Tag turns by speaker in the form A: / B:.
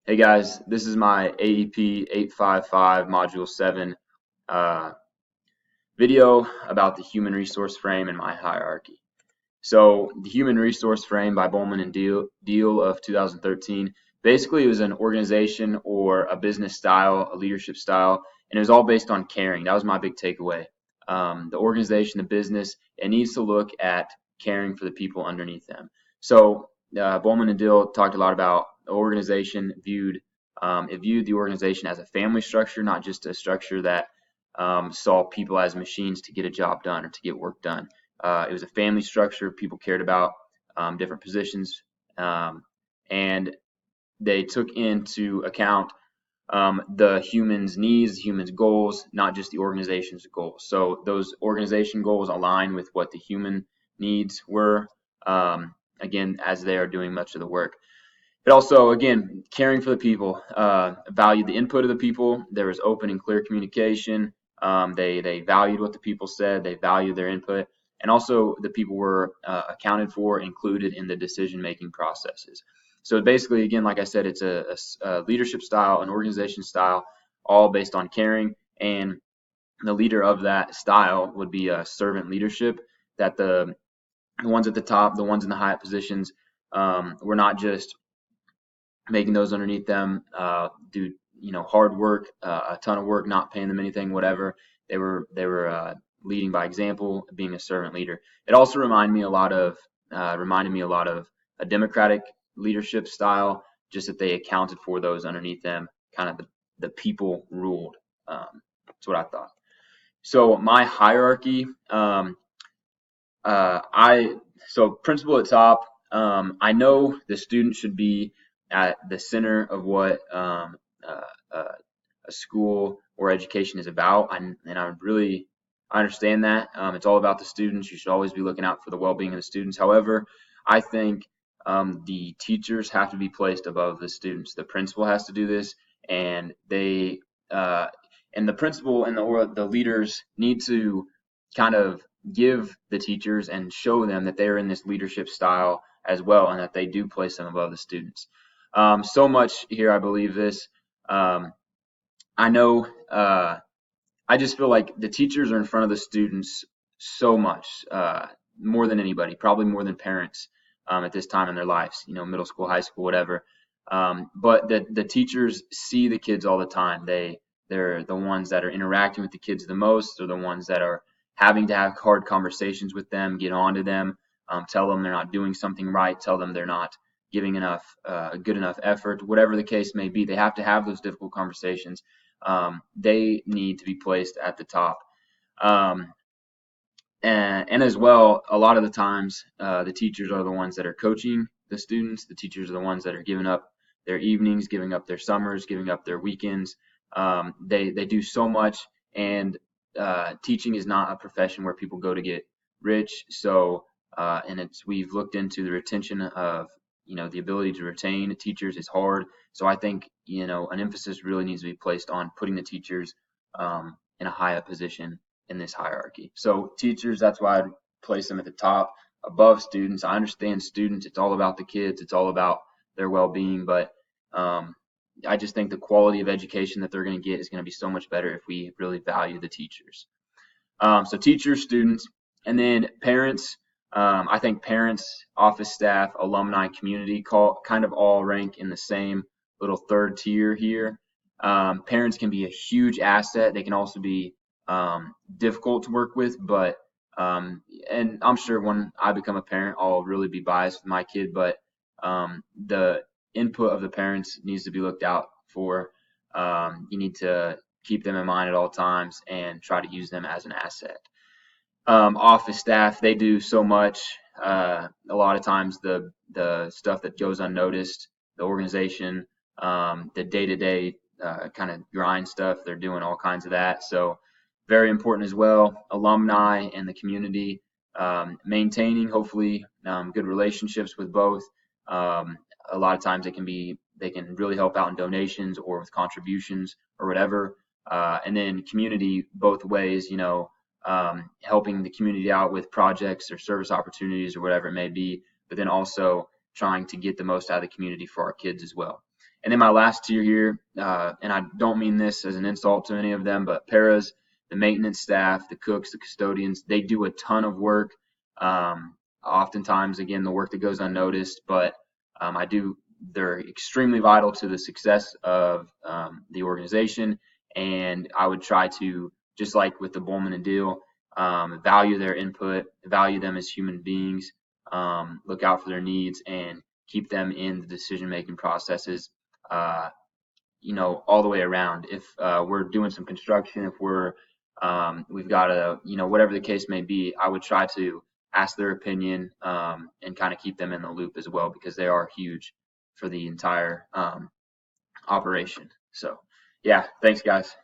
A: Hey guys, this is my AEP 855 Module 7 uh, video about the human resource frame and my hierarchy. So the human resource frame by Bowman and Deal of 2013, basically it was an organization or a business style, a leadership style, and it was all based on caring. That was my big takeaway. The organization, the business, it needs to look at caring for the people underneath them. So Bowman and Deal talked a lot about the organization it viewed the organization as a family structure, not just a structure that saw people as machines to get a job done or to get work done. It was a family structure. People cared about different positions, and they took into account the human's needs, the human's goals, not just the organization's goals. So those organization goals align with what the human needs were, again, as they are doing much of the work. But also, again, caring for the people, valued the input of the people. There was open and clear communication. They valued what the people said. They valued their input. And also the people were accounted for, included in the decision-making processes. So basically, again, like I said, it's a leadership style, an organization style, all based on caring. And the leader of that style would be a servant leadership, that the ones at the top, the ones in the high positions, were not just making those underneath them do hard work, a ton of work, not paying them anything, whatever. They were leading by example, being a servant leader. It also reminded me a lot of a democratic leadership style, just that they accounted for those underneath them, kind of the people ruled. That's what I thought. So my hierarchy, I so principal at top. I know the student should be at the center of what a school or education is about, and I understand that. It's all about the students. You should always be looking out for the well-being of the students. However, I think the teachers have to be placed above the students. The principal has to do this, and uh, the principal and the leaders need to kind of give the teachers and show them that they're in this leadership style as well, and that they do place them above the students. So much here, I believe this. I know. I just feel like the teachers are in front of the students so much, more than anybody, probably more than parents at this time in their lives. Middle school, high school, whatever. But the teachers see the kids all the time. They're the ones that are interacting with the kids the most. They're the ones that are having to have hard conversations with them, get on to them, tell them they're not doing something right, tell them they're not giving enough, good enough effort, whatever the case may be. They have to have those difficult conversations. They need to be placed at the top. Um, and as well, a lot of the times, the teachers are the ones that are coaching the students. The teachers are the ones that are giving up their evenings, giving up their summers, giving up their weekends. They do so much, and teaching is not a profession where people go to get rich. So, and we've looked into the retention of, the ability to retain teachers is hard. So I think, an emphasis really needs to be placed on putting the teachers in a high up position in this hierarchy. So teachers, that's why I'd place them at the top above students. I understand students, it's all about the kids, it's all about their well-being, but I just think the quality of education that they're going to get is going to be so much better if we really value the teachers. So teachers, students, and then parents. I think parents, office staff, alumni, community kind of all rank in the same little third tier here. Parents can be a huge asset. They can also be difficult to work with, but and I'm sure when I become a parent, I'll really be biased with my kid, but the input of the parents needs to be looked out for. You need to keep them in mind at all times and try to use them as an asset. Office staff, they do so much. A lot of times the stuff that goes unnoticed, the organization, the day-to-day kind of grind stuff, they're doing all kinds of that. So very important as well. Alumni and the community, maintaining hopefully good relationships with both. A lot of times they can really help out in donations or with contributions or whatever. And then community both ways, helping the community out with projects or service opportunities or whatever it may be, but then also trying to get the most out of the community for our kids as well. And then my last tier here, and I don't mean this as an insult to any of them, but paras, the maintenance staff, the cooks, the custodians, they do a ton of work. Oftentimes, again, the work that goes unnoticed, but they're extremely vital to the success of the organization. And I would try to, just like with the Bowman and Deal, value their input, value them as human beings, look out for their needs, and keep them in the decision-making processes, all the way around. If we're doing some construction, if we've got whatever the case may be, I would try to ask their opinion, and kind of keep them in the loop as well, because they are huge for the entire operation. So, yeah, thanks, guys.